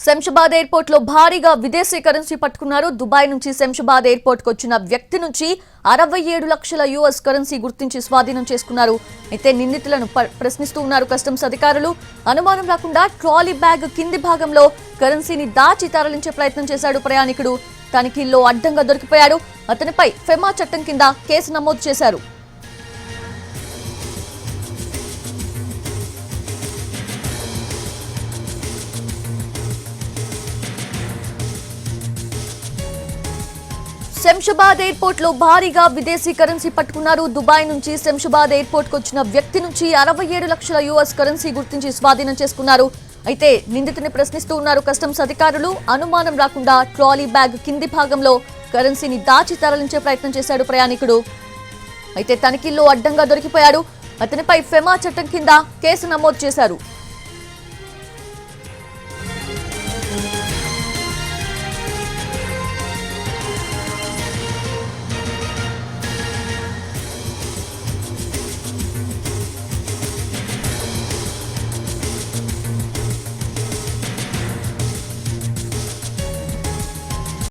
Shamshabad airport లో భారీగా విదేశీ కరెన్సీ పట్టుకున్నారు. దుబాయ్ నుంచి శంషాబాద్ ఎయిర్పోర్ట్ కు వచ్చిన వ్యక్తి నుంచి 67 లక్షల యుఎస్ కరెన్సీ గుర్తించి స్వాధీనం చేసుకున్నారు. అయితే నిందితులను ప్రశ్నిస్తూ ఉన్నారు కస్టమ్స్ అధికారులు. అనుమానం రాకుండా ట్రాలీ బ్యాగ్ కింది భాగంలో కరెన్సీని దాచి తరలించే ప్రయత్నం చేశాడు ప్రయాణికుడు. తనిఖీల్లో అడ్డంగా దొరికిపోయాడు. అతనిపై ఫెమా చట్టం కింద కేసు నమోదు చేశారు. శంషాబాద్ ఎయిర్పోర్ట్ లో భారీగా విదేశీ కరెన్సీ పట్టుకున్నారు. దుబాయ్ నుంచి శంషాబాద్ ఎయిర్పోర్ట్ కు వచ్చిన వ్యక్తి నుంచి 67 లక్షల యుఎస్ కరెన్సీ గుర్తించి స్వాధీనం చేసుకున్నారు. అయితే నిందితుని ప్రశ్నిస్తూ ఉన్నారు కస్టమ్స్ అధికారులు. అనుమానం రాకుండా ట్రాలీ బ్యాగ్ కింది భాగంలో కరెన్సీని దాచి తరలించే ప్రయత్నం చేశాడు ప్రయాణికుడు. అయితే తనిఖీల్లో అడ్డంగా దొరికిపోయాడు. అతనిపై ఫెమా చట్టం కింద కేసు నమోదు చేశారు.